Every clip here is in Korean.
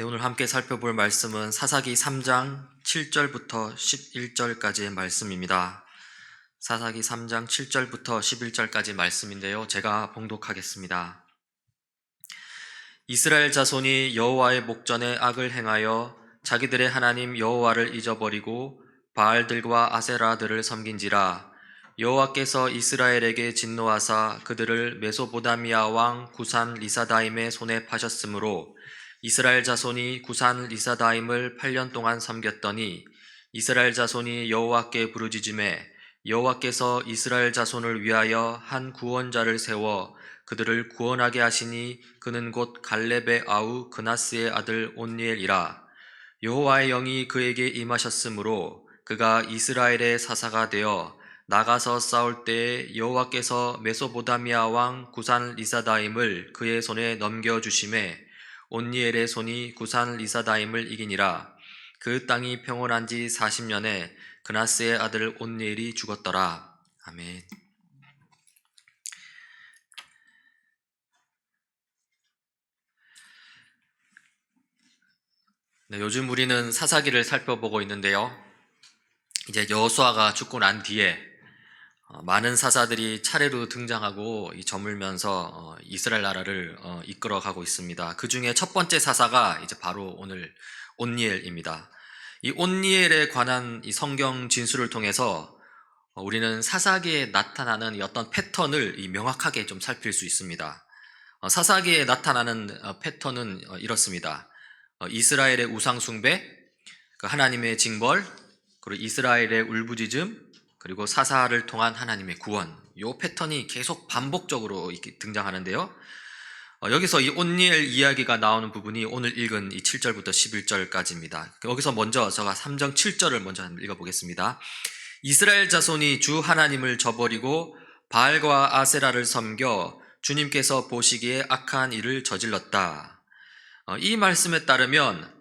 네, 오늘 함께 살펴볼 말씀은 사사기 3장 7절부터 11절까지의 말씀입니다. 사사기 3장 7절부터 11절까지 말씀인데요. 제가 봉독하겠습니다. 이스라엘 자손이 여호와의 목전에 악을 행하여 자기들의 하나님 여호와를 잊어버리고 바알들과 아세라들을 섬긴지라. 여호와께서 이스라엘에게 진노하사 그들을 메소보다미아 왕 구산 리사다임의 손에 파셨으므로 이스라엘 자손이 구산 리사다임을 8년 동안 섬겼더니 이스라엘 자손이 여호와께 부르짖음에 여호와께서 이스라엘 자손을 위하여 한 구원자를 세워 그들을 구원하게 하시니 그는 곧 갈렙의 아우 그나스의 아들 온니엘이라. 여호와의 영이 그에게 임하셨으므로 그가 이스라엘의 사사가 되어 나가서 싸울 때에 여호와께서 메소보다미아 왕 구산 리사다임을 그의 손에 넘겨주심에 온니엘의 손이 구산 리사다임을 이기니라. 그 땅이 평온한 지 40년에 그나스의 아들 온니엘이 죽었더라. 아멘. 네, 요즘 우리는 사사기를 살펴보고 있는데요. 이제 여호수아가 죽고 난 뒤에 많은 사사들이 차례로 등장하고 저물면서 이스라엘 나라를 이끌어가고 있습니다. 그 중에 첫 번째 사사가 이제 바로 오늘 온니엘입니다. 이 온니엘에 관한 이 성경 진술을 통해서 우리는 사사기에 나타나는 어떤 패턴을 명확하게 좀 살필 수 있습니다. 사사기에 나타나는 패턴은 이렇습니다. 이스라엘의 우상 숭배, 하나님의 징벌, 그리고 이스라엘의 울부짖음, 그리고 사사를 통한 하나님의 구원, 이 패턴이 계속 반복적으로 이렇게 등장하는데요. 여기서 이 온니엘 이야기가 나오는 부분이 오늘 읽은 이 7절부터 11절까지입니다. 여기서 먼저 제가 3장 7절을 먼저 읽어보겠습니다. 이스라엘 자손이 주 하나님을 저버리고 바알과 아세라를 섬겨 주님께서 보시기에 악한 일을 저질렀다. 이 말씀에 따르면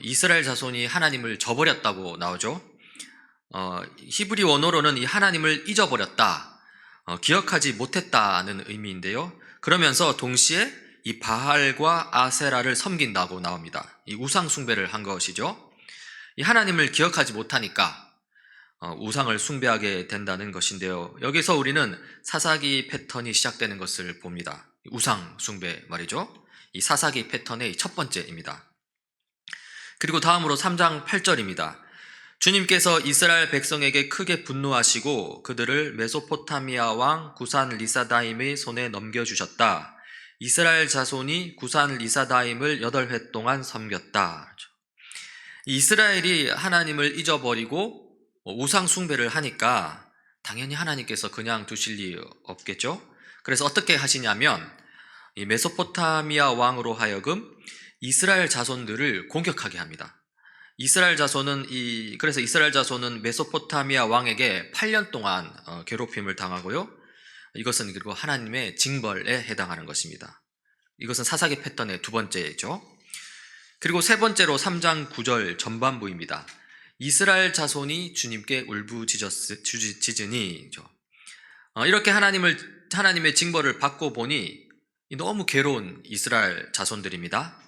이스라엘 자손이 하나님을 저버렸다고 나오죠. 히브리 원어로는 이 하나님을 잊어버렸다, 기억하지 못했다는 의미인데요. 그러면서 동시에 이 바알과 아세라를 섬긴다고 나옵니다. 이 우상 숭배를 한 것이죠. 이 하나님을 기억하지 못하니까 우상을 숭배하게 된다는 것인데요. 여기서 우리는 사사기 패턴이 시작되는 것을 봅니다. 우상 숭배 말이죠. 이 사사기 패턴의 첫 번째입니다. 그리고 다음으로 3장 8절입니다. 주님께서 이스라엘 백성에게 크게 분노하시고 그들을 메소포타미아 왕 구산 리사다임의 손에 넘겨주셨다. 이스라엘 자손이 구산 리사다임을 8회 동안 섬겼다. 이스라엘이 하나님을 잊어버리고 우상 숭배를 하니까 당연히 하나님께서 그냥 두실 리 없겠죠. 그래서 어떻게 하시냐면 이 메소포타미아 왕으로 하여금 이스라엘 자손들을 공격하게 합니다. 그래서 이스라엘 자손은 메소포타미아 왕에게 8년 동안 괴롭힘을 당하고요. 이것은 그리고 하나님의 징벌에 해당하는 것입니다. 이것은 사사기 패턴의 두 번째죠. 그리고 세 번째로 3장 9절 전반부입니다. 이스라엘 자손이 주님께 울부짖으니 이렇게 하나님의 징벌을 받고 보니 너무 괴로운 이스라엘 자손들입니다.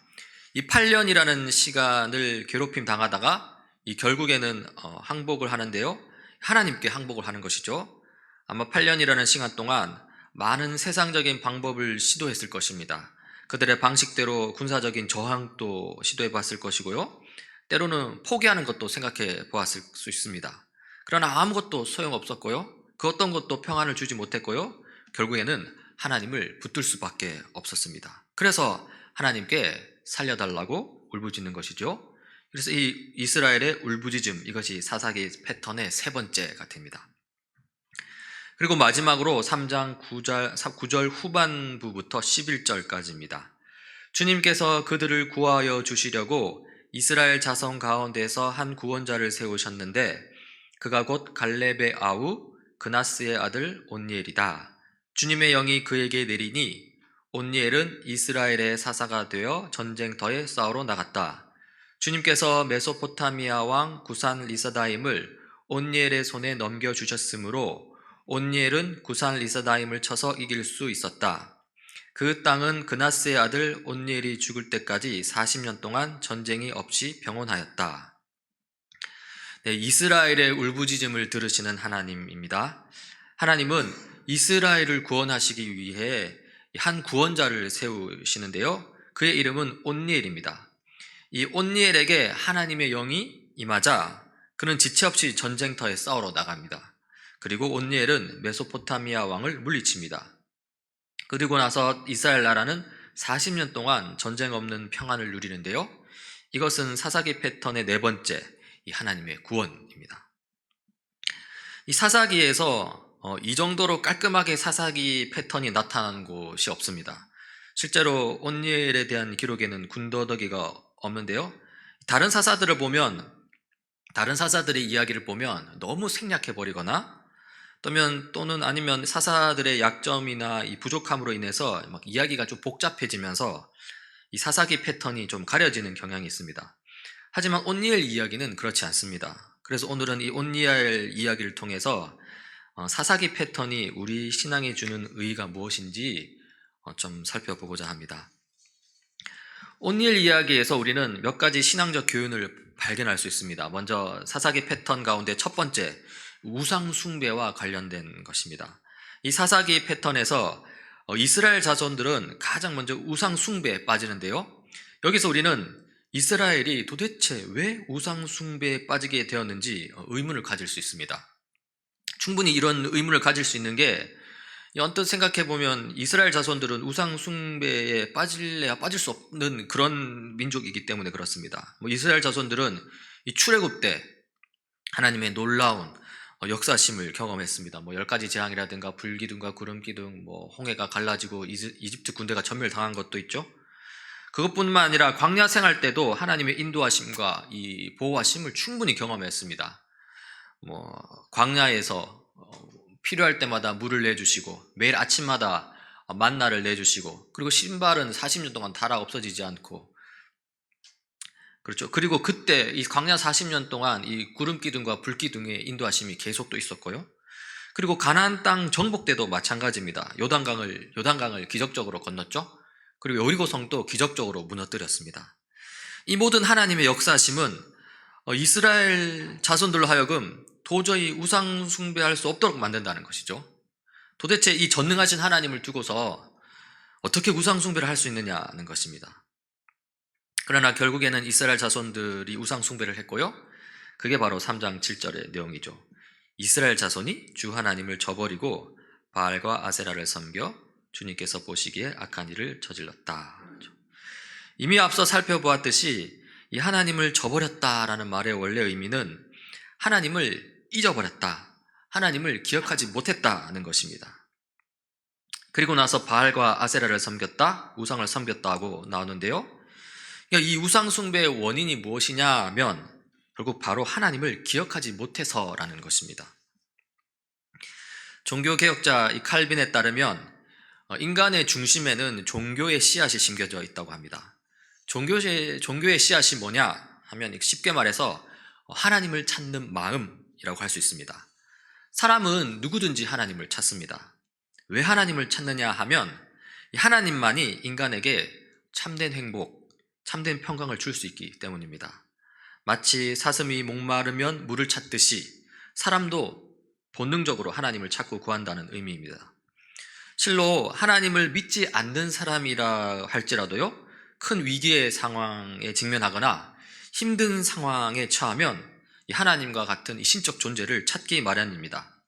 이 8년이라는 시간을 괴롭힘 당하다가 결국에는 항복을 하는데요. 하나님께 항복을 하는 것이죠. 아마 8년이라는 시간 동안 많은 세상적인 방법을 시도했을 것입니다. 그들의 방식대로 군사적인 저항도 시도해 봤을 것이고요. 때로는 포기하는 것도 생각해 보았을 수 있습니다. 그러나 아무것도 소용없었고요. 그 어떤 것도 평안을 주지 못했고요. 결국에는 하나님을 붙들 수밖에 없었습니다. 그래서 하나님께 살려달라고 울부짖는 것이죠. 그래서 이 이스라엘의 울부짖음, 이것이 사사기 패턴의 세 번째 같습니다. 그리고 마지막으로 3장 9절 후반부부터 11절까지입니다. 주님께서 그들을 구하여 주시려고 이스라엘 자손 가운데서 한 구원자를 세우셨는데 그가 곧 갈렙의 아우 그나스의 아들 온니엘이다. 주님의 영이 그에게 내리니 온니엘은 이스라엘의 사사가 되어 전쟁터에 싸우러 나갔다. 주님께서 메소포타미아 왕 구산 리사다임을 온니엘의 손에 넘겨주셨으므로 온니엘은 구산 리사다임을 쳐서 이길 수 있었다. 그 땅은 그나스의 아들 온니엘이 죽을 때까지 40년 동안 전쟁이 없이 병원하였다. 네, 이스라엘의 울부짖음을 들으시는 하나님입니다. 하나님은 이스라엘을 구원하시기 위해 한 구원자를 세우시는데요. 그의 이름은 온니엘입니다. 이 온니엘에게 하나님의 영이 임하자 그는 지체 없이 전쟁터에 싸우러 나갑니다. 그리고 온니엘은 메소포타미아 왕을 물리칩니다. 그리고 나서 이스라엘 나라는 40년 동안 전쟁 없는 평안을 누리는데요. 이것은 사사기 패턴의 네 번째 이 하나님의 구원입니다. 이 사사기에서 이 정도로 깔끔하게 사사기 패턴이 나타난 곳이 없습니다. 실제로 온니엘에 대한 기록에는 군더더기가 없는데요. 다른 사사들의 이야기를 보면 너무 생략해버리거나 또는 아니면 사사들의 약점이나 이 부족함으로 인해서 막 이야기가 좀 복잡해지면서 이 사사기 패턴이 좀 가려지는 경향이 있습니다. 하지만 온니엘 이야기는 그렇지 않습니다. 그래서 오늘은 이 온니엘 이야기를 통해서 사사기 패턴이 우리 신앙에 주는 의의가 무엇인지 좀 살펴보고자 합니다. 온니엘 이야기에서 우리는 몇 가지 신앙적 교훈을 발견할 수 있습니다. 먼저 사사기 패턴 가운데 첫 번째, 우상 숭배와 관련된 것입니다. 이 사사기 패턴에서 이스라엘 자손들은 가장 먼저 우상 숭배에 빠지는데요. 여기서 우리는 이스라엘이 도대체 왜 우상 숭배에 빠지게 되었는지 의문을 가질 수 있습니다. 충분히 이런 의문을 가질 수 있는 게 언뜻 생각해보면 이스라엘 자손들은 우상 숭배에 빠질래야 빠질 수 없는 그런 민족이기 때문에 그렇습니다. 이스라엘 자손들은 이 출애굽 때 하나님의 놀라운 역사심을 경험했습니다. 10가지 재앙이라든가 불기둥과 구름기둥, 홍해가 갈라지고 이집트 군대가 전멸당한 것도 있죠. 그것뿐만 아니라 광야 생활 때도 하나님의 인도하심과 이 보호하심을 충분히 경험했습니다. 광야에서 필요할 때마다 물을 내주시고 매일 아침마다 만나를 내주시고 그리고 신발은 40년 동안 닳아 없어지지 않고 그렇죠. 그리고 그때 이 광야 40년 동안 이 구름기둥과 불기둥의 인도하심이 계속 또 있었고요. 그리고 가나안 땅 정복 때도 마찬가지입니다. 요단강을 기적적으로 건넜죠. 그리고 여리고 성도 기적적으로 무너뜨렸습니다. 이 모든 하나님의 역사심은 이스라엘 자손들로 하여금 도저히 우상 숭배할 수 없도록 만든다는 것이죠. 도대체 이 전능하신 하나님을 두고서 어떻게 우상 숭배를 할 수 있느냐는 것입니다. 그러나 결국에는 이스라엘 자손들이 우상 숭배를 했고요. 그게 바로 3장 7절의 내용이죠. 이스라엘 자손이 주 하나님을 저버리고 바알과 아세라를 섬겨 주님께서 보시기에 악한 일을 저질렀다. 이미 앞서 살펴보았듯이 이 하나님을 저버렸다라는 말의 원래 의미는 하나님을 잊어버렸다, 하나님을 기억하지 못했다는 것입니다. 그리고 나서 바알과 아세라를 섬겼다, 우상을 섬겼다고 나오는데요. 이 우상 숭배의 원인이 무엇이냐 하면 결국 바로 하나님을 기억하지 못해서라는 것입니다. 종교개혁자 이 칼빈에 따르면 인간의 중심에는 종교의 씨앗이 심겨져 있다고 합니다. 종교의 씨앗이 뭐냐 하면 쉽게 말해서 하나님을 찾는 마음이라고 할 수 있습니다. 사람은 누구든지 하나님을 찾습니다. 왜 하나님을 찾느냐 하면 하나님만이 인간에게 참된 행복, 참된 평강을 줄 수 있기 때문입니다. 마치 사슴이 목마르면 물을 찾듯이 사람도 본능적으로 하나님을 찾고 구한다는 의미입니다. 실로 하나님을 믿지 않는 사람이라 할지라도요, 큰 위기의 상황에 직면하거나 힘든 상황에 처하면 이 하나님과 같은 이 신적 존재를 찾기 마련입니다.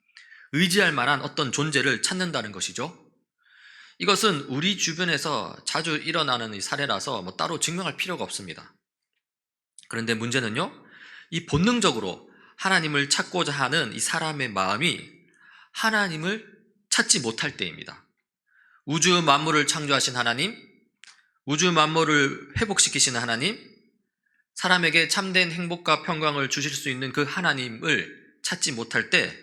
의지할 만한 어떤 존재를 찾는다는 것이죠. 이것은 우리 주변에서 자주 일어나는 이 사례라서 따로 증명할 필요가 없습니다. 그런데 문제는요, 이 본능적으로 하나님을 찾고자 하는 이 사람의 마음이 하나님을 찾지 못할 때입니다. 우주 만물을 창조하신 하나님, 우주 만물을 회복시키시는 하나님, 사람에게 참된 행복과 평강을 주실 수 있는 그 하나님을 찾지 못할 때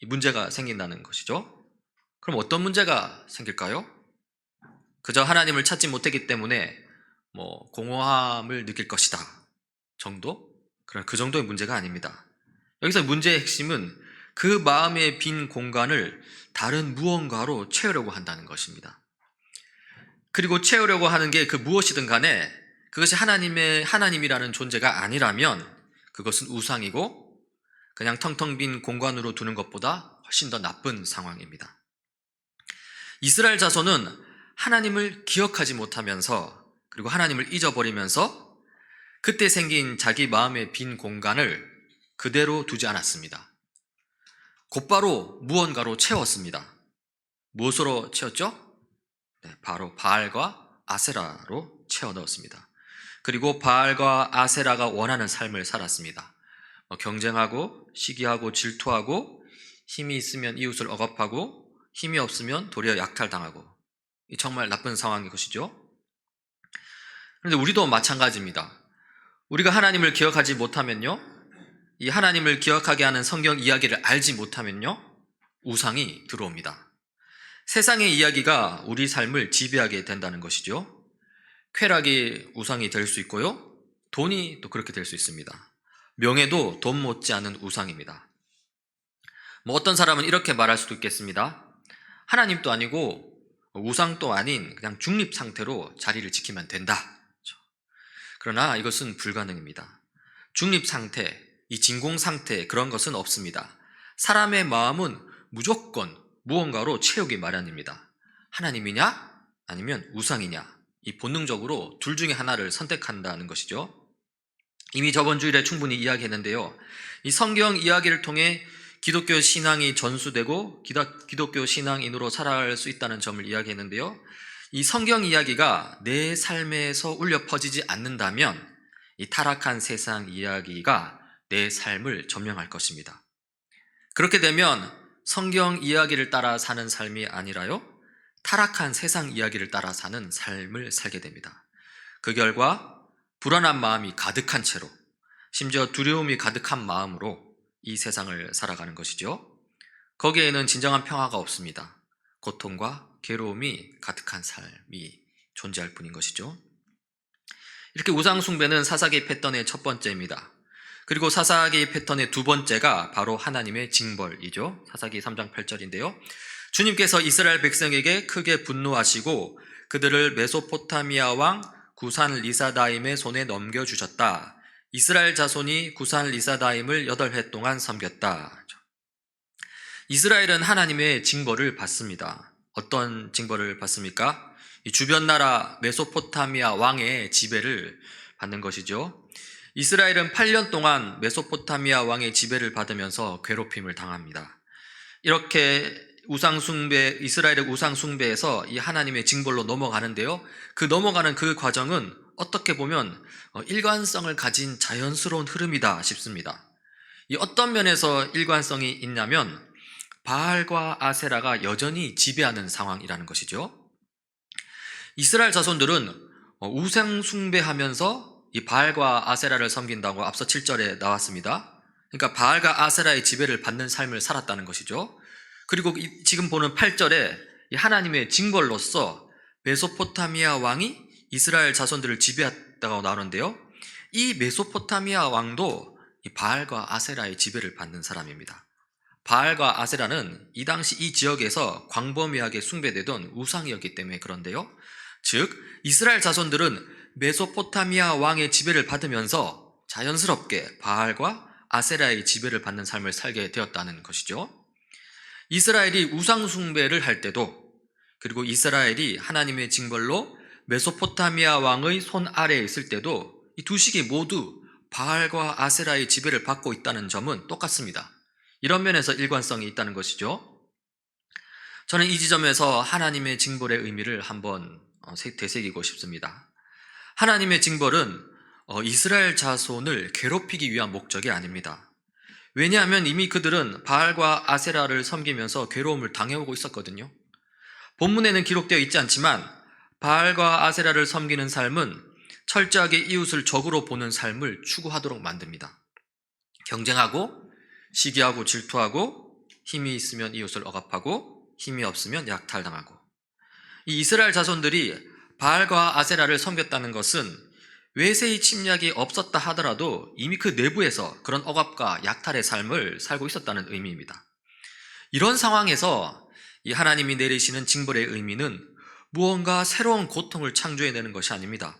문제가 생긴다는 것이죠. 그럼 어떤 문제가 생길까요? 그저 하나님을 찾지 못했기 때문에 공허함을 느낄 것이다 정도? 그런 그 정도의 문제가 아닙니다. 여기서 문제의 핵심은 그 마음의 빈 공간을 다른 무언가로 채우려고 한다는 것입니다. 그리고 채우려고 하는 게 그 무엇이든 간에 그것이 하나님이라는 존재가 아니라면 그것은 우상이고 그냥 텅텅 빈 공간으로 두는 것보다 훨씬 더 나쁜 상황입니다. 이스라엘 자손은 하나님을 기억하지 못하면서 그리고 하나님을 잊어버리면서 그때 생긴 자기 마음의 빈 공간을 그대로 두지 않았습니다. 곧바로 무언가로 채웠습니다. 무엇으로 채웠죠? 네, 바로 바알과 아세라로 채워 넣었습니다. 그리고 바알과 아세라가 원하는 삶을 살았습니다. 경쟁하고 시기하고 질투하고 힘이 있으면 이웃을 억압하고 힘이 없으면 도리어 약탈당하고 정말 나쁜 상황인 것이죠. 그런데 우리도 마찬가지입니다. 우리가 하나님을 기억하지 못하면요, 이 하나님을 기억하게 하는 성경 이야기를 알지 못하면요, 우상이 들어옵니다. 세상의 이야기가 우리 삶을 지배하게 된다는 것이죠. 쾌락이 우상이 될 수 있고요, 돈이 또 그렇게 될 수 있습니다. 명예도 돈 못지않은 우상입니다. 어떤 사람은 이렇게 말할 수도 있겠습니다. 하나님도 아니고 우상도 아닌 그냥 중립 상태로 자리를 지키면 된다. 그러나 이것은 불가능입니다. 중립 상태, 이 진공 상태, 그런 것은 없습니다. 사람의 마음은 무조건 무언가로 채우기 마련입니다. 하나님이냐 아니면 우상이냐, 이 본능적으로 둘 중에 하나를 선택한다는 것이죠. 이미 저번 주일에 충분히 이야기했는데요, 이 성경 이야기를 통해 기독교 신앙이 전수되고 기독교 신앙인으로 살아갈 수 있다는 점을 이야기했는데요, 이 성경 이야기가 내 삶에서 울려 퍼지지 않는다면 이 타락한 세상 이야기가 내 삶을 점령할 것입니다. 그렇게 되면 성경 이야기를 따라 사는 삶이 아니라요, 타락한 세상 이야기를 따라 사는 삶을 살게 됩니다. 그 결과 불안한 마음이 가득한 채로, 심지어 두려움이 가득한 마음으로 이 세상을 살아가는 것이죠. 거기에는 진정한 평화가 없습니다. 고통과 괴로움이 가득한 삶이 존재할 뿐인 것이죠. 이렇게 우상숭배는 사사기 패턴의 첫 번째입니다. 그리고 사사기 패턴의 두 번째가 바로 하나님의 징벌이죠. 사사기 3장 8절인데요. 주님께서 이스라엘 백성에게 크게 분노하시고 그들을 메소포타미아 왕 구산 리사다임의 손에 넘겨주셨다. 이스라엘 자손이 구산 리사다임을 8해 동안 섬겼다. 이스라엘은 하나님의 징벌을 받습니다. 어떤 징벌을 받습니까? 이 주변 나라 메소포타미아 왕의 지배를 받는 것이죠. 이스라엘은 8년 동안 메소포타미아 왕의 지배를 받으면서 괴롭힘을 당합니다. 이렇게 이스라엘의 우상숭배에서 이 하나님의 징벌로 넘어가는데요, 그 넘어가는 그 과정은 어떻게 보면 일관성을 가진 자연스러운 흐름이다 싶습니다. 이 어떤 면에서 일관성이 있냐면 바알과 아세라가 여전히 지배하는 상황이라는 것이죠. 이스라엘 자손들은 우상 숭배하면서 이 바알과 아세라를 섬긴다고 앞서 7절에 나왔습니다. 그러니까 바알과 아세라의 지배를 받는 삶을 살았다는 것이죠. 그리고 지금 보는 8절에 하나님의 징벌로서 메소포타미아 왕이 이스라엘 자손들을 지배했다고 나오는데요, 이 메소포타미아 왕도 이 바알과 아세라의 지배를 받는 사람입니다. 바알과 아세라는 이 당시 이 지역에서 광범위하게 숭배되던 우상이었기 때문에 그런데요, 즉 이스라엘 자손들은 메소포타미아 왕의 지배를 받으면서 자연스럽게 바알과 아세라의 지배를 받는 삶을 살게 되었다는 것이죠. 이스라엘이 우상 숭배를 할 때도, 그리고 이스라엘이 하나님의 징벌로 메소포타미아 왕의 손 아래에 있을 때도 이 두 식이 모두 바알과 아세라의 지배를 받고 있다는 점은 똑같습니다. 이런 면에서 일관성이 있다는 것이죠. 저는 이 지점에서 하나님의 징벌의 의미를 한번 되새기고 싶습니다. 하나님의 징벌은 이스라엘 자손을 괴롭히기 위한 목적이 아닙니다. 왜냐하면 이미 그들은 바알과 아세라를 섬기면서 괴로움을 당해오고 있었거든요. 본문에는 기록되어 있지 않지만 바알과 아세라를 섬기는 삶은 철저하게 이웃을 적으로 보는 삶을 추구하도록 만듭니다. 경쟁하고 시기하고 질투하고 힘이 있으면 이웃을 억압하고 힘이 없으면 약탈당하고, 이 이스라엘 자손들이 바알과 아세라를 섬겼다는 것은 외세의 침략이 없었다 하더라도 이미 그 내부에서 그런 억압과 약탈의 삶을 살고 있었다는 의미입니다. 이런 상황에서 이 하나님이 내리시는 징벌의 의미는 무언가 새로운 고통을 창조해내는 것이 아닙니다.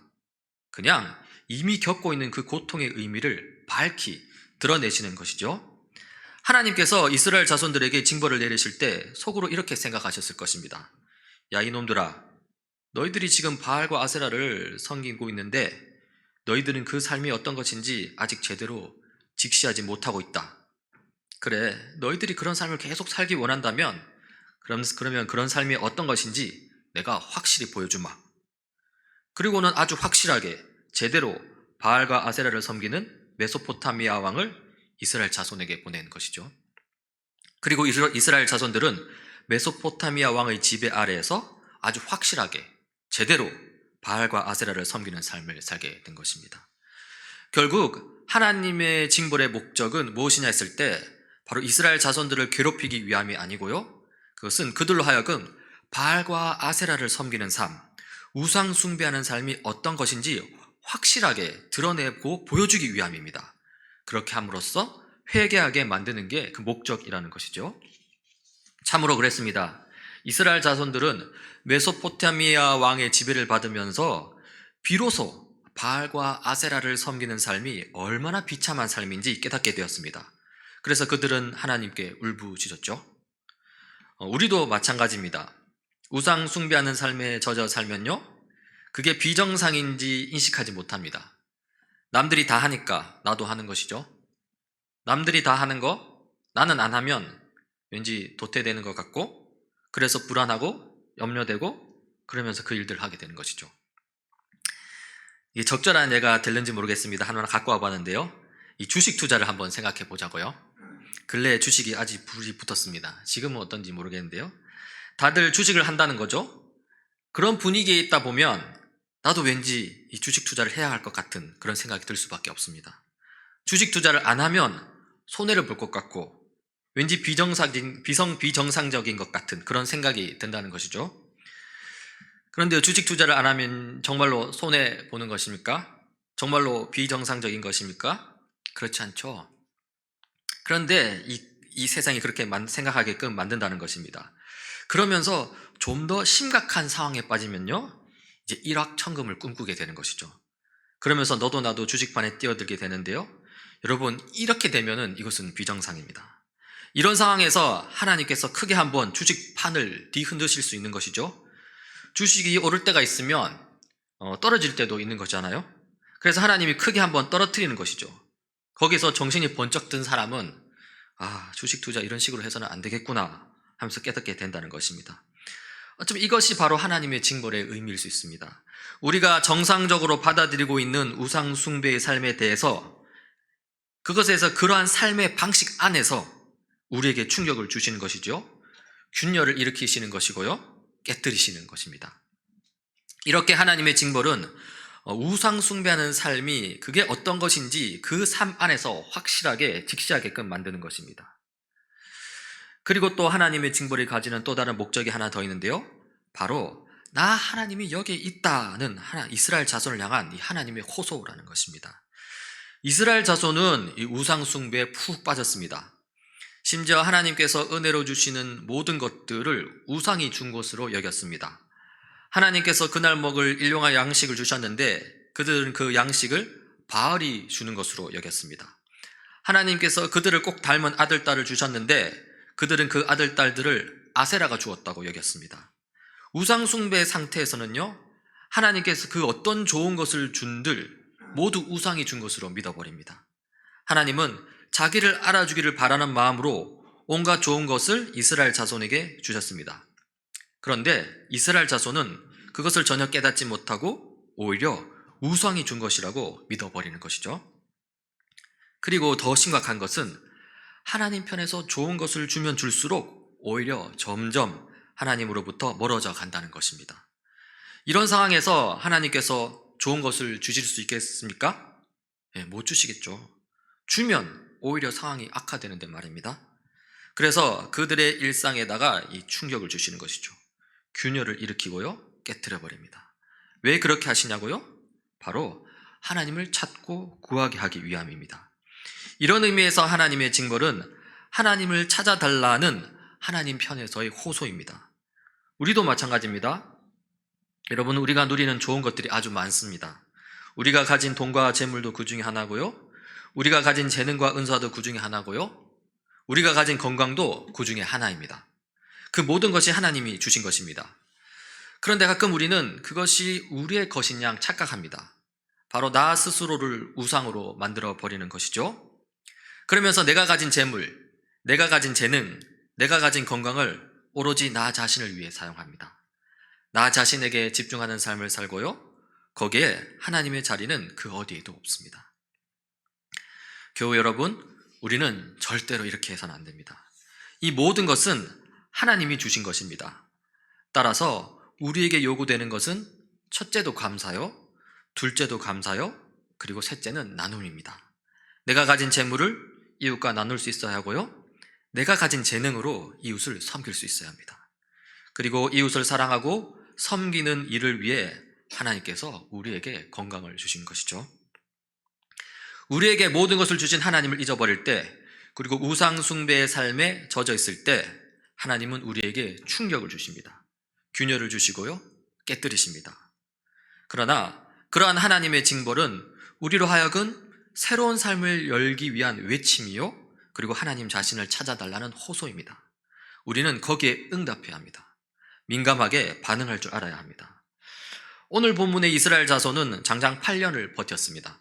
그냥 이미 겪고 있는 그 고통의 의미를 밝히 드러내시는 것이죠. 하나님께서 이스라엘 자손들에게 징벌을 내리실 때 속으로 이렇게 생각하셨을 것입니다. 야, 이놈들아, 너희들이 지금 바알과 아세라를 섬기고 있는데 너희들은 그 삶이 어떤 것인지 아직 제대로 직시하지 못하고 있다. 그래, 너희들이 그런 삶을 계속 살기 원한다면 그러면 그런 삶이 어떤 것인지 내가 확실히 보여주마. 그리고는 아주 확실하게 제대로 바알과 아세라를 섬기는 메소포타미아 왕을 이스라엘 자손에게 보낸 것이죠. 그리고 이스라엘 자손들은 메소포타미아 왕의 지배 아래에서 아주 확실하게 제대로 바알과 아세라를 섬기는 삶을 살게 된 것입니다. 결국 하나님의 징벌의 목적은 무엇이냐 했을 때 바로 이스라엘 자손들을 괴롭히기 위함이 아니고요, 그것은 그들로 하여금 바알과 아세라를 섬기는 삶, 우상 숭배하는 삶이 어떤 것인지 확실하게 드러내고 보여주기 위함입니다. 그렇게 함으로써 회개하게 만드는 게 그 목적이라는 것이죠. 참으로 그랬습니다. 이스라엘 자손들은 메소포타미아 왕의 지배를 받으면서 비로소 바알과 아세라를 섬기는 삶이 얼마나 비참한 삶인지 깨닫게 되었습니다. 그래서 그들은 하나님께 울부짖었죠. 우리도 마찬가지입니다. 우상 숭배하는 삶에 젖어 살면요, 그게 비정상인지 인식하지 못합니다. 남들이 다 하니까 나도 하는 것이죠. 남들이 다 하는 거 나는 안 하면 왠지 도태되는 것 같고, 그래서 불안하고 염려되고 그러면서 그 일들을 하게 되는 것이죠. 이게 적절한 예가 될는지 모르겠습니다. 하나 갖고 와봤는데요, 이 주식 투자를 한번 생각해 보자고요. 근래에 주식이 아직 불이 붙었습니다. 지금은 어떤지 모르겠는데요, 다들 주식을 한다는 거죠. 그런 분위기에 있다 보면 나도 왠지 이 주식 투자를 해야 할 것 같은 그런 생각이 들 수밖에 없습니다. 주식 투자를 안 하면 손해를 볼 것 같고 왠지 비정상적인 것 같은 그런 생각이 든다는 것이죠. 그런데 주식 투자를 안 하면 정말로 손해 보는 것입니까? 정말로 비정상적인 것입니까? 그렇지 않죠. 그런데 이 세상이 그렇게 생각하게끔 만든다는 것입니다. 그러면서 좀 더 심각한 상황에 빠지면요, 이제 일확천금을 꿈꾸게 되는 것이죠. 그러면서 너도 나도 주식판에 뛰어들게 되는데요, 여러분, 이렇게 되면은 이것은 비정상입니다. 이런 상황에서 하나님께서 크게 한번 주식판을 뒤흔드실 수 있는 것이죠. 주식이 오를 때가 있으면 떨어질 때도 있는 거잖아요. 그래서 하나님이 크게 한번 떨어뜨리는 것이죠. 거기서 정신이 번쩍 든 사람은 주식 투자 이런 식으로 해서는 안 되겠구나 하면서 깨닫게 된다는 것입니다. 어쩌면 이것이 바로 하나님의 징벌의 의미일 수 있습니다. 우리가 정상적으로 받아들이고 있는 우상 숭배의 삶에 대해서, 그것에서 그러한 삶의 방식 안에서 우리에게 충격을 주시는 것이죠. 균열을 일으키시는 것이고요, 깨뜨리시는 것입니다. 이렇게 하나님의 징벌은 우상 숭배하는 삶이 그게 어떤 것인지 그 삶 안에서 확실하게 직시하게끔 만드는 것입니다. 그리고 또 하나님의 징벌이 가지는 또 다른 목적이 하나 더 있는데요, 바로 나 하나님이 여기에 있다는 이스라엘 자손을 향한 이 하나님의 호소라는 것입니다. 이스라엘 자손은 이 우상 숭배에 푹 빠졌습니다. 심지어 하나님께서 은혜로 주시는 모든 것들을 우상이 준 것으로 여겼습니다. 하나님께서 그날 먹을 일용할 양식을 주셨는데 그들은 그 양식을 바알이 주는 것으로 여겼습니다. 하나님께서 그들을 꼭 닮은 아들, 딸을 주셨는데 그들은 그 아들, 딸들을 아세라가 주었다고 여겼습니다. 우상 숭배의 상태에서는요, 하나님께서 그 어떤 좋은 것을 준들 모두 우상이 준 것으로 믿어버립니다. 하나님은 자기를 알아주기를 바라는 마음으로 온갖 좋은 것을 이스라엘 자손에게 주셨습니다. 그런데 이스라엘 자손은 그것을 전혀 깨닫지 못하고 오히려 우상이 준 것이라고 믿어버리는 것이죠. 그리고 더 심각한 것은 하나님 편에서 좋은 것을 주면 줄수록 오히려 점점 하나님으로부터 멀어져 간다는 것입니다. 이런 상황에서 하나님께서 좋은 것을 주실 수 있겠습니까? 못 주시겠죠. 주면 오히려 상황이 악화되는데 말입니다. 그래서 그들의 일상에다가 이 충격을 주시는 것이죠. 균열을 일으키고요, 깨트려 버립니다. 왜 그렇게 하시냐고요? 바로 하나님을 찾고 구하게 하기 위함입니다. 이런 의미에서 하나님의 징벌은 하나님을 찾아달라는 하나님 편에서의 호소입니다. 우리도 마찬가지입니다. 여러분, 우리가 누리는 좋은 것들이 아주 많습니다. 우리가 가진 돈과 재물도 그 중에 하나고요. 우리가 가진 재능과 은사도 그 중에 하나고요. 우리가 가진 건강도 그 중에 하나입니다. 그 모든 것이 하나님이 주신 것입니다. 그런데 가끔 우리는 그것이 우리의 것인 양 착각합니다. 바로 나 스스로를 우상으로 만들어 버리는 것이죠. 그러면서 내가 가진 재물, 내가 가진 재능, 내가 가진 건강을 오로지 나 자신을 위해 사용합니다. 나 자신에게 집중하는 삶을 살고요. 거기에 하나님의 자리는 그 어디에도 없습니다. 교우 여러분, 우리는 절대로 이렇게 해서는 안 됩니다. 이 모든 것은 하나님이 주신 것입니다. 따라서 우리에게 요구되는 것은 첫째도 감사요, 둘째도 감사요, 그리고 셋째는 나눔입니다. 내가 가진 재물을 이웃과 나눌 수 있어야 하고요. 내가 가진 재능으로 이웃을 섬길 수 있어야 합니다. 그리고 이웃을 사랑하고 섬기는 일을 위해 하나님께서 우리에게 건강을 주신 것이죠. 우리에게 모든 것을 주신 하나님을 잊어버릴 때, 그리고 우상 숭배의 삶에 젖어 있을 때 하나님은 우리에게 충격을 주십니다. 균열을 주시고요, 깨뜨리십니다. 그러나 그러한 하나님의 징벌은 우리로 하여금 새로운 삶을 열기 위한 외침이요, 그리고 하나님 자신을 찾아달라는 호소입니다. 우리는 거기에 응답해야 합니다. 민감하게 반응할 줄 알아야 합니다. 오늘 본문의 이스라엘 자손은 장장 8년을 버텼습니다.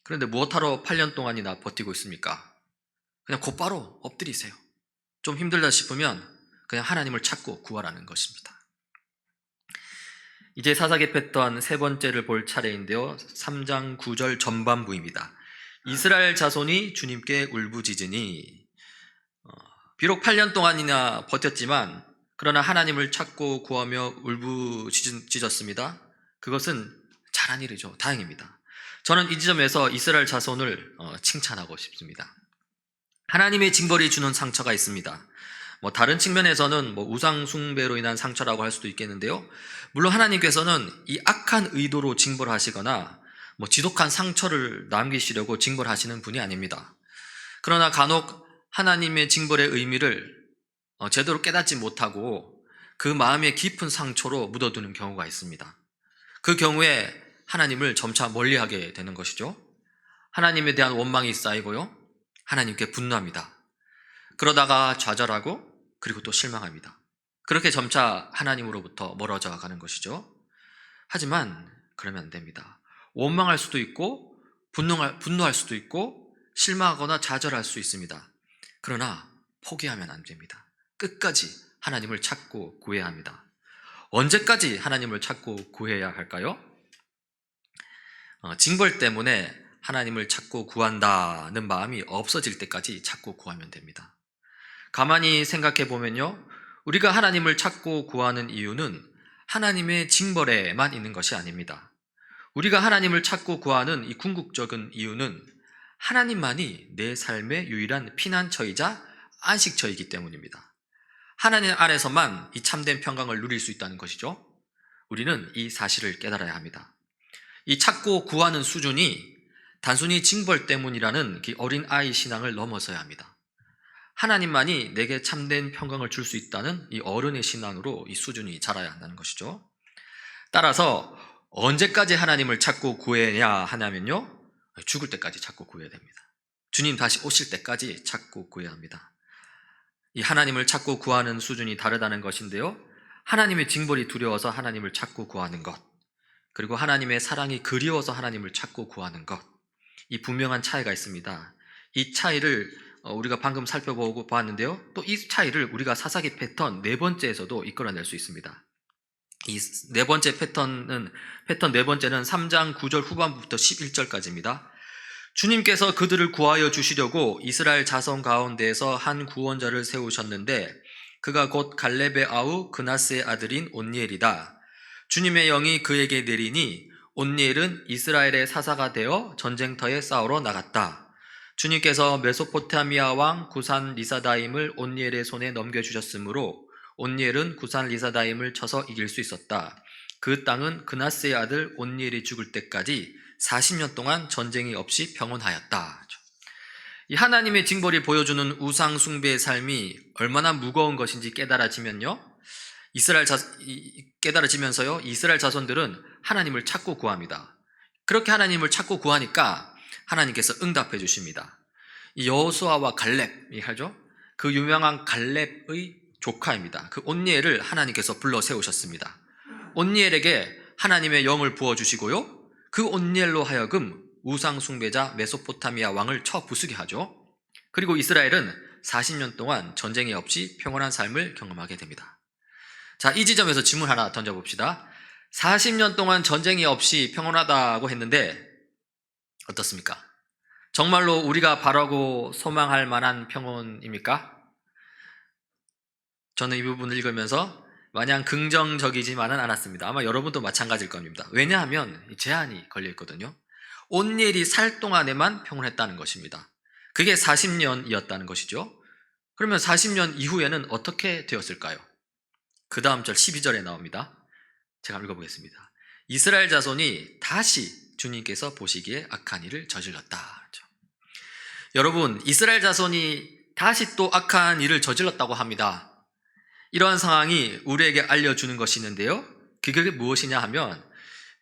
그런데 무엇하러 8년 동안이나 버티고 있습니까? 그냥 곧바로 엎드리세요. 좀 힘들다 싶으면 그냥 하나님을 찾고 구하라는 것입니다. 이제 사사기 패턴 세 번째를 볼 차례인데요. 3장 9절 전반부입니다. 이스라엘 자손이 주님께 울부짖으니, 비록 8년 동안이나 버텼지만 그러나 하나님을 찾고 구하며 울부짖었습니다. 그것은 잘한 일이죠. 다행입니다. 저는 이 지점에서 이스라엘 자손을 칭찬하고 싶습니다. 하나님의 징벌이 주는 상처가 있습니다. 다른 측면에서는 우상 숭배로 인한 상처라고 할 수도 있겠는데요. 물론 하나님께서는 이 악한 의도로 징벌하시거나 지독한 상처를 남기시려고 징벌하시는 분이 아닙니다. 그러나 간혹 하나님의 징벌의 의미를 제대로 깨닫지 못하고 그 마음의 깊은 상처로 묻어두는 경우가 있습니다. 그 경우에 하나님을 점차 멀리하게 되는 것이죠. 하나님에 대한 원망이 쌓이고요, 하나님께 분노합니다. 그러다가 좌절하고 그리고 또 실망합니다. 그렇게 점차 하나님으로부터 멀어져 가는 것이죠. 하지만 그러면 안 됩니다. 원망할 수도 있고 분노할 수도 있고 실망하거나 좌절할 수 있습니다. 그러나 포기하면 안 됩니다. 끝까지 하나님을 찾고 구해야 합니다. 언제까지 하나님을 찾고 구해야 할까요? 징벌 때문에 하나님을 찾고 구한다는 마음이 없어질 때까지 찾고 구하면 됩니다. 가만히 생각해 보면요, 우리가 하나님을 찾고 구하는 이유는 하나님의 징벌에만 있는 것이 아닙니다. 우리가 하나님을 찾고 구하는 이 궁극적인 이유는 하나님만이 내 삶의 유일한 피난처이자 안식처이기 때문입니다. 하나님 안에서만 이 참된 평강을 누릴 수 있다는 것이죠. 우리는 이 사실을 깨달아야 합니다. 이 찾고 구하는 수준이 단순히 징벌 때문이라는 어린 아이 신앙을 넘어서야 합니다. 하나님만이 내게 참된 평강을 줄 수 있다는 이 어른의 신앙으로 이 수준이 자라야 한다는 것이죠. 따라서 언제까지 하나님을 찾고 구해야 하냐면요, 죽을 때까지 찾고 구해야 됩니다. 주님 다시 오실 때까지 찾고 구해야 합니다. 이 하나님을 찾고 구하는 수준이 다르다는 것인데요, 하나님의 징벌이 두려워서 하나님을 찾고 구하는 것, 그리고 하나님의 사랑이 그리워서 하나님을 찾고 구하는 것, 이 분명한 차이가 있습니다. 이 차이를 우리가 방금 살펴보고 봤는데요, 또 이 차이를 우리가 사사기 패턴 네 번째에서도 이끌어낼 수 있습니다. 이 네 번째 패턴 네 번째는 3장 9절 후반부터 11절까지입니다. 주님께서 그들을 구하여 주시려고 이스라엘 자손 가운데에서 한 구원자를 세우셨는데 그가 곧 갈렙의 아우 그나스의 아들인 온니엘이다. 주님의 영이 그에게 내리니 온니엘은 이스라엘의 사사가 되어 전쟁터에 싸우러 나갔다. 주님께서 메소포타미아 왕 구산 리사다임을 온니엘의 손에 넘겨주셨으므로 온니엘은 구산 리사다임을 쳐서 이길 수 있었다. 그 땅은 그나스의 아들 온니엘이 죽을 때까지 40년 동안 전쟁이 없이 평온하였다. 이 하나님의 징벌이 보여주는 우상 숭배의 삶이 얼마나 무거운 것인지 깨달아지면요, 깨달아지면서요, 이스라엘 자손들은 하나님을 찾고 구합니다. 그렇게 하나님을 찾고 구하니까 하나님께서 응답해 주십니다. 이 여호수아와 갈렙이 하죠. 그 유명한 갈렙의 조카입니다. 그 온니엘을 하나님께서 불러 세우셨습니다. 온니엘에게 하나님의 영을 부어주시고요, 그 온니엘로 하여금 우상 숭배자 메소포타미아 왕을 쳐 부수게 하죠. 그리고 이스라엘은 40년 동안 전쟁이 없이 평온한 삶을 경험하게 됩니다. 자, 이 지점에서 질문 하나 던져봅시다. 40년 동안 전쟁이 없이 평온하다고 했는데 어떻습니까? 정말로 우리가 바라고 소망할 만한 평온입니까? 저는 이 부분을 읽으면서 마냥 긍정적이지만은 않았습니다. 아마 여러분도 마찬가지일 겁니다. 왜냐하면 제한이 걸려 있거든요. 온니엘이 살 동안에만 평온했다는 것입니다. 그게 40년이었다는 것이죠. 그러면 40년 이후에는 어떻게 되었을까요? 그 다음 절 12절에 나옵니다. 제가 읽어보겠습니다. 이스라엘 자손이 다시 주님께서 보시기에 악한 일을 저질렀다. 여러분, 이스라엘 자손이 다시 또 악한 일을 저질렀다고 합니다. 이러한 상황이 우리에게 알려주는 것이 있는데요, 그게 무엇이냐 하면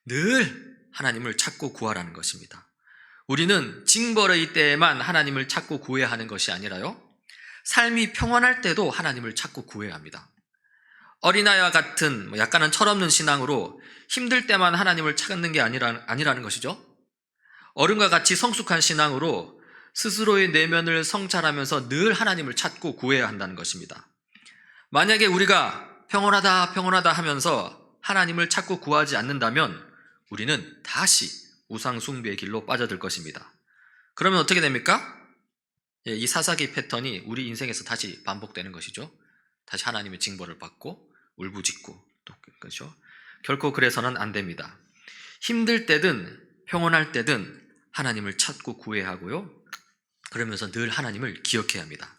늘 하나님을 찾고 구하라는 것입니다. 우리는 징벌의 때에만 하나님을 찾고 구해야 하는 것이 아니라요, 삶이 평안할 때도 하나님을 찾고 구해야 합니다. 어린아이와 같은 약간은 철없는 신앙으로 힘들 때만 하나님을 찾는 게 아니라는 것이죠. 어른과 같이 성숙한 신앙으로 스스로의 내면을 성찰하면서 늘 하나님을 찾고 구해야 한다는 것입니다. 만약에 우리가 평온하다 하면서 하나님을 찾고 구하지 않는다면 우리는 다시 우상 숭배의 길로 빠져들 것입니다. 그러면 어떻게 됩니까? 이 사사기 패턴이 우리 인생에서 다시 반복되는 것이죠. 다시 하나님의 징벌을 받고 울부짖고 또 그렇죠. 결코 그래서는 안 됩니다. 힘들 때든 평온할 때든 하나님을 찾고 구해야 하고요, 그러면서 늘 하나님을 기억해야 합니다.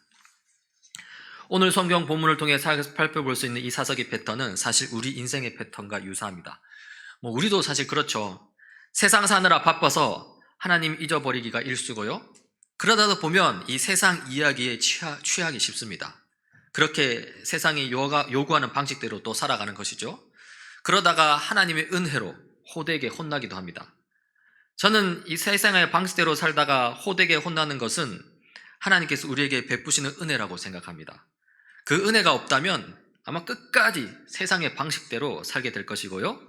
오늘 성경 본문을 통해 살펴볼 수 있는 이 사사기 패턴은 사실 우리 인생의 패턴과 유사합니다. 우리도 사실 그렇죠. 세상 사느라 바빠서 하나님 잊어버리기가 일쑤고요, 그러다 보면 이 세상 이야기에 취하기 쉽습니다. 그렇게 세상이 요구하는 방식대로 또 살아가는 것이죠. 그러다가 하나님의 은혜로 호되게 혼나기도 합니다. 저는 이 세상의 방식대로 살다가 호되게 혼나는 것은 하나님께서 우리에게 베푸시는 은혜라고 생각합니다. 그 은혜가 없다면 아마 끝까지 세상의 방식대로 살게 될 것이고요,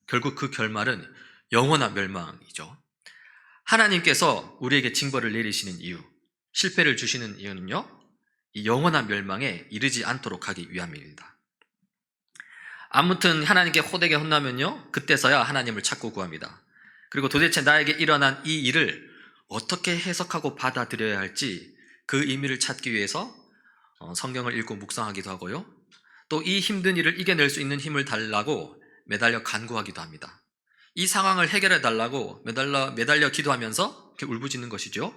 결국 그 결말은 영원한 멸망이죠. 하나님께서 우리에게 징벌을 내리시는 이유, 실패를 주시는 이유는요, 이 영원한 멸망에 이르지 않도록 하기 위함입니다. 아무튼 하나님께 호되게 혼나면요, 그때서야 하나님을 찾고 구합니다. 그리고 도대체 나에게 일어난 이 일을 어떻게 해석하고 받아들여야 할지 그 의미를 찾기 위해서 성경을 읽고 묵상하기도 하고요, 또 이 힘든 일을 이겨낼 수 있는 힘을 달라고 매달려 간구하기도 합니다. 이 상황을 해결해 달라고 매달려 기도하면서 이렇게 울부짖는 것이죠.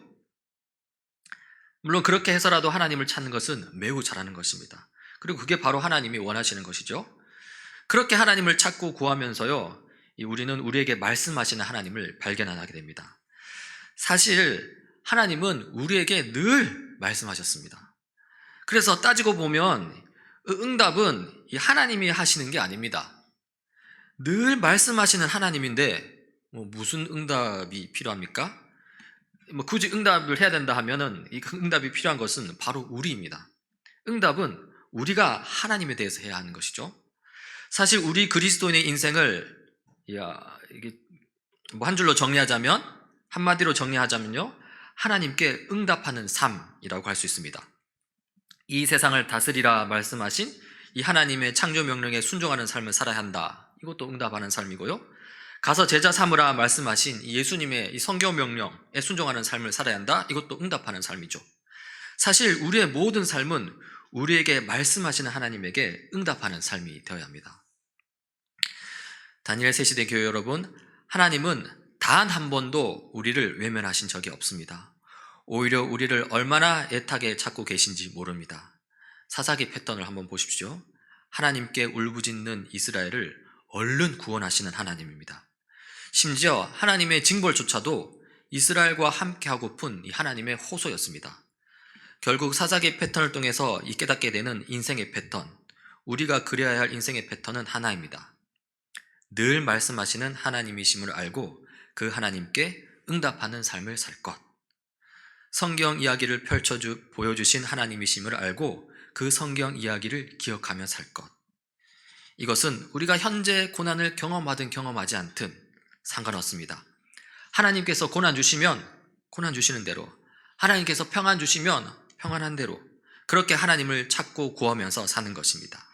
물론 그렇게 해서라도 하나님을 찾는 것은 매우 잘하는 것입니다. 그리고 그게 바로 하나님이 원하시는 것이죠. 그렇게 하나님을 찾고 구하면서요, 우리는 우리에게 말씀하시는 하나님을 발견하게 됩니다. 사실 하나님은 우리에게 늘 말씀하셨습니다. 그래서 따지고 보면 응답은 하나님이 하시는 게 아닙니다. 늘 말씀하시는 하나님인데 무슨 응답이 필요합니까? 굳이 응답을 해야 된다 하면은 이 응답이 필요한 것은 바로 우리입니다. 응답은 우리가 하나님에 대해서 해야 하는 것이죠. 사실 우리 그리스도인의 인생을 이게 한 줄로 정리하자면, 한마디로 정리하자면요, 하나님께 응답하는 삶이라고 할 수 있습니다. 이 세상을 다스리라 말씀하신 이 하나님의 창조 명령에 순종하는 삶을 살아야 한다, 이것도 응답하는 삶이고요, 가서 제자 삼으라 말씀하신 이 예수님의 이 성경 명령에 순종하는 삶을 살아야 한다, 이것도 응답하는 삶이죠. 사실 우리의 모든 삶은 우리에게 말씀하시는 하나님에게 응답하는 삶이 되어야 합니다. 다니엘 새시대 교회 여러분, 하나님은 단 한 번도 우리를 외면하신 적이 없습니다. 오히려 우리를 얼마나 애타게 찾고 계신지 모릅니다. 사사기 패턴을 한번 보십시오. 하나님께 울부짖는 이스라엘을 얼른 구원하시는 하나님입니다. 심지어 하나님의 징벌조차도 이스라엘과 함께하고픈 이 하나님의 호소였습니다. 결국 사사기 패턴을 통해서 깨닫게 되는 인생의 패턴, 우리가 그려야 할 인생의 패턴은 하나입니다. 늘 말씀하시는 하나님이심을 알고 그 하나님께 응답하는 삶을 살 것. 성경 이야기를 보여주신 하나님이심을 알고 그 성경 이야기를 기억하며 살 것. 이것은 우리가 현재 고난을 경험하든 경험하지 않든 상관없습니다. 하나님께서 고난 주시면 고난 주시는 대로, 하나님께서 평안 주시면 평안한 대로 그렇게 하나님을 찾고 구하면서 사는 것입니다.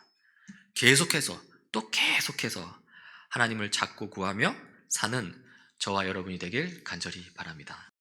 계속해서 또 계속해서 하나님을 찾고 구하며 사는 저와 여러분이 되길 간절히 바랍니다.